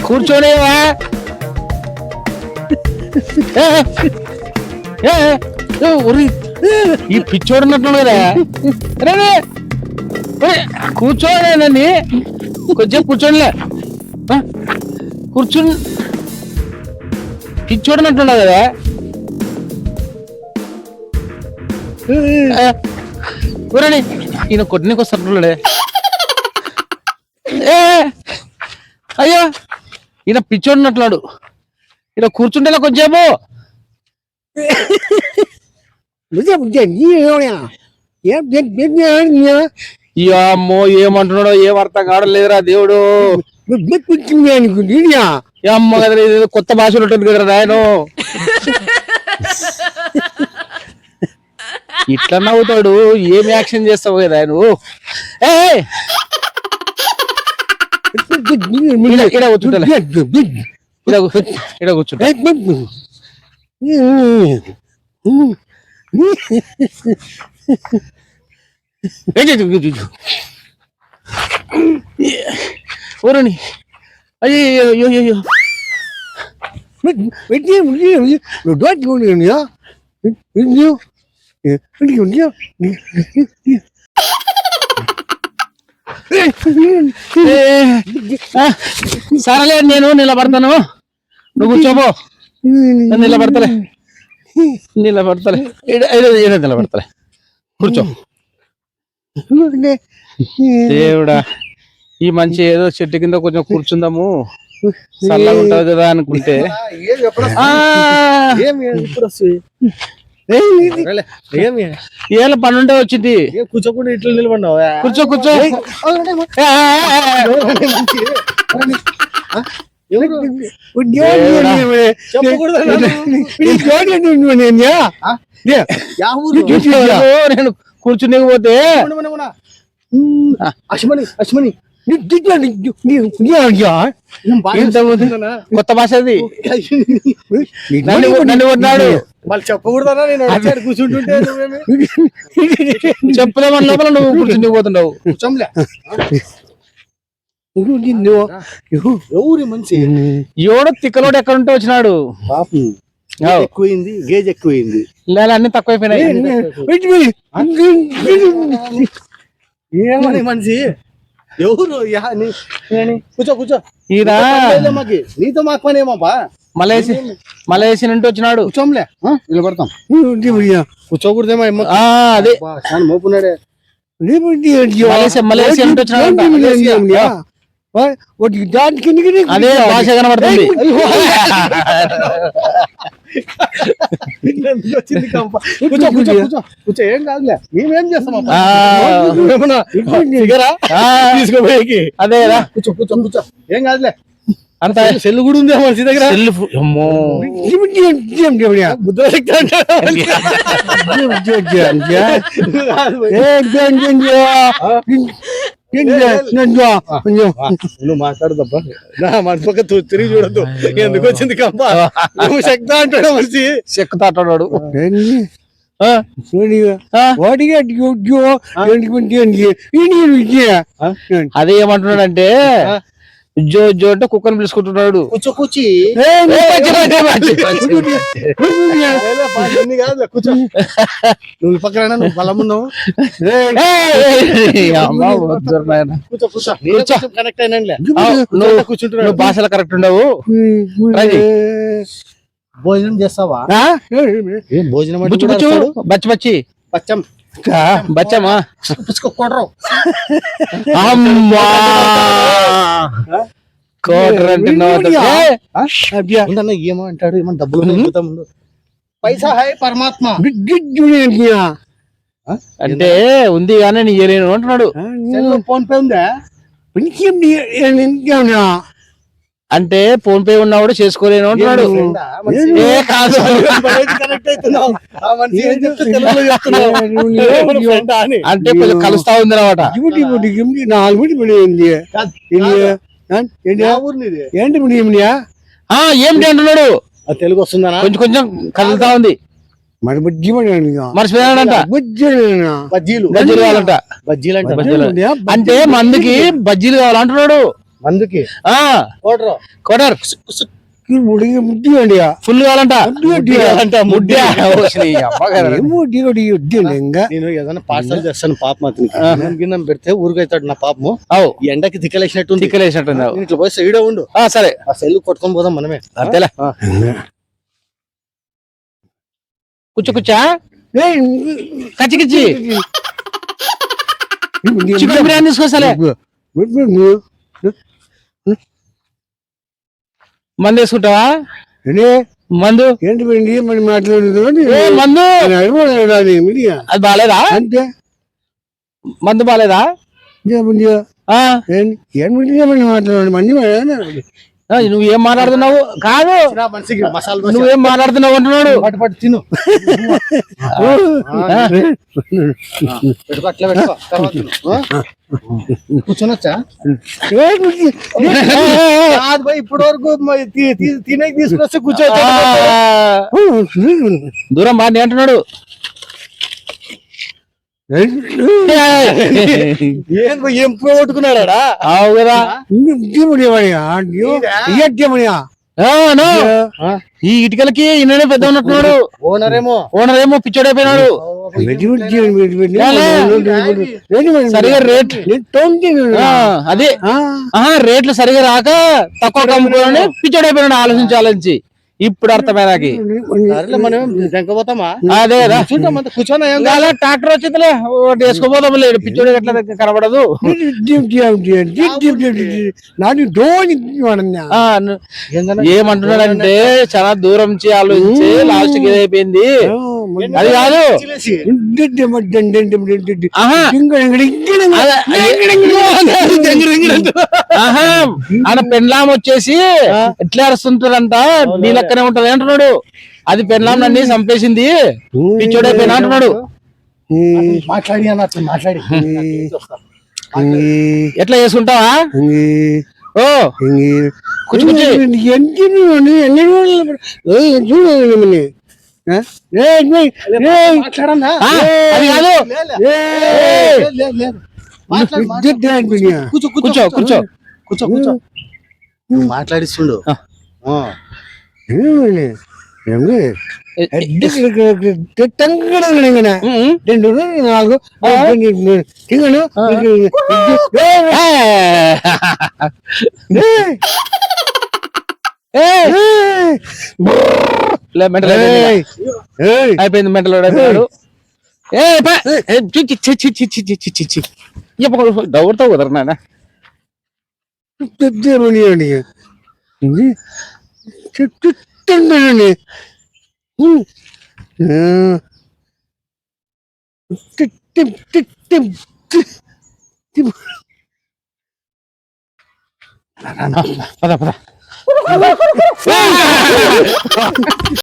కూర్చోలేవా? ఈ పిచ్చోడు ఉన్నట్లు కదా. కూర్చోలేనండి, కొంచెం కూర్చోనిలే. కూర్చుని పిచ్చోడినట్టున్నావు కదా. ఊరండి, ఈయన కొట్టినకి వస్తున్నట్లుడే. అయ్యో, ఈయన పిచ్చోడినట్లాడు. ఈయన కూర్చుంటేలా కొంచెంసేపు. అమ్మో, ఏమంటున్నాడో ఏం అర్థం కావట్లేదురా దేవుడు. అమ్మ కదా, కొత్త భాషలు ఉంటుంది కదరా నాయను. ఇట్లా నవ్వుతాడు, ఏం యాక్షన్ చేస్తావు కదా నువ్వు. ఇక్కడ కూర్చుంటా, ఇక్కడ కూర్చుంటా. ఊరని అయ్యో అయ్యో సరేలే, నేను నిలబడతాను, నువ్వు కూర్చోబో. నిలబడతలే నిలబడతలే, కూర్చో. దేవుడా, ఈ మంచి ఏదో చెట్టు కింద కొంచెం కూర్చుందాము, చల్లగా ఉంటది కదా అనుకుంటే ఏళ్ళ పని ఉంటే వచ్చింది. కూర్చోకుండా ఇట్లా నిలబడినావు. కూర్చో. నేను కూర్చునేకపోతే కొత్త భాష అది. నన్ను కొట్టినాడు. వాళ్ళు చెప్పకూడదా? నేను కూర్చుంటుంటే చెప్పలేమని లోపల నువ్వు కూర్చుండిపోతున్నావు. ఎవరి మనిషి ఎవడో తిక్కలోడు ఎక్కడ ఉంటే వచ్చినాడు. ఎక్కువైంది, గేజ్ ఎక్కువైంది, అన్ని తక్కువైపోయినాయి. ఏమని మనిషి ఎవరు? కూర్చో. ఈయన నీతో మాకు పని ఏమబ్బా? మలేషియా నుండి వచ్చినాడు. కూర్చోంలే, నిలబడతాం. కూర్చోకూడదేమో అదే మోపున్నాడే. మలేషియా నుండి వచ్చినాడు. అదే భాష కనబడుతుంది. కూర్చో, ఏం కాదులే, మేమేం చేస్తాం తీసుకోపోయి. అదే కూర్చో, ఏం కాదులే. అంత సెల్లు కూడా ఉంది మనిషి దగ్గర. నువ్వు మాట్లాడదబ్బా, నా మన పక్క తిరిగి చూడద్దు. ఎందుకు వచ్చింది కంప? నువ్వు శక్త అంటాడు మనిషి. శక్త అంటాడు. అదే ఏమంటున్నాడంటే, జో అంటే కుక్కని పిలుచుకుంటున్నాడు. కూర్చో. నువ్వు పక్కన నువ్వు బలమున్నావు. కనెక్ట్ అయినా నువ్వు భాషలో కరెక్ట్ ఉండవు. భోజనం చేస్తావా? ఏం భోజనం? బచ్చి పచ్చం బచ్చమా కొడరు. అమ్మా ఏమో అంటాడు, ఏమో డబ్బులు పైసా హై పరమాత్మ. అంటే ఉంది కానీ నీ ఇయ్యలేను అంటున్నాడు. ఫోన్ పే ఉందా? అంటే ఫోన్ పే ఉన్నా కూడా చేసుకోలేను అంటున్నాడు. ఏ కాదు అంటే కొంచెం కలుస్తా ఉంది అనమాట. ఏమిటి అంటున్నాడు. తెలుగు వస్తుందా? కొంచెం కొంచెం కలుగుతా ఉంది. మర్చిపోయాడంట. బజ్జీలు కావాలంట. బజ్జీలు అంటే మందుకి బజ్జీలు కావాలంటున్నాడు. మందుకి కోటర్ ఫుల్ కావాలంట. నేను ఏదైనా పార్సల్ చేస్తాను పాపం అతనికి. గిన్నెం పెడితే ఊరికైతాడు నా పాపము. ఎండకి తిక్కలేసినట్టు ఇట్లా పోయి సైడ్ ఉండు. సరే ఆ సెల్ కొట్టుకొని పోదాం మనమే. అంతేలే. కూర్చోకుచ్చా కచ్చికిచ్చి చికెన్ బిర్యానీ తీసుకొస్తాలే. మందు వేసుకుంటావా? మందు ఏంటి మరి మాట్లాడుతు మందు అది బాగాలేదా? అంతే మందు బాగాలేదా? మాట్లాడు మంది నువ్వేం మాట్లాడుతున్నావు? కాదు నువ్వేం మాట్లాడుతున్నావు అంటున్నాడు. తిను కూర్చొనొచ్చా? ఇప్పటి వరకు తినే తీసుకొస్తే కూర్చో. దూరం బాగా అంటున్నాడు. ఏం పోగొట్టుకున్నాడా? అవు కదా. ఈ ఇటుకలకి ఈయననే పెద్ద ఉన్నట్టున్నాడు. ఓనర్ ఏమో పిచ్చోడైపోయినాడు. సరిగా రేట్ అదే రేట్లు సరిగా రాక తక్కువ అమ్ముకోవాలని పిచ్చోడైపోయినాడు. ఆలోచించి ఇప్పుడు అర్థమైనాకి అదే కదా. కూర్చొని ట్రాక్టర్ వచ్చిందిలే వేసుకోపోదాం. లేదు పిచ్చోడి ఎట్లా కనబడదు. ఏమంటున్నాడంటే చాలా దూరం నుంచి ఆలోచించి లాస్ట్ కి ఏదైపోయింది. అది కాదు ఆడ పెండ్లాం వచ్చేసి ఎట్లా అరుస్తుంటారంట నీ లెక్కనే ఉంటది అంటున్నాడు. అది పెండ్లాం నన్ను చంపేసింది పిచ్చోడైపోయినా అంటున్నాడు. మాట్లాడి ఎట్లా చేసుకుంటావా? ఓ కూర్చు కూర్చో కూర్చో కూర్చో కూర్చో మాట్లాడిస్తుండు. అయిపోయింది మెంటల్ అయిపోయాడు. దౌడతావు కుదర నాయన. పద పద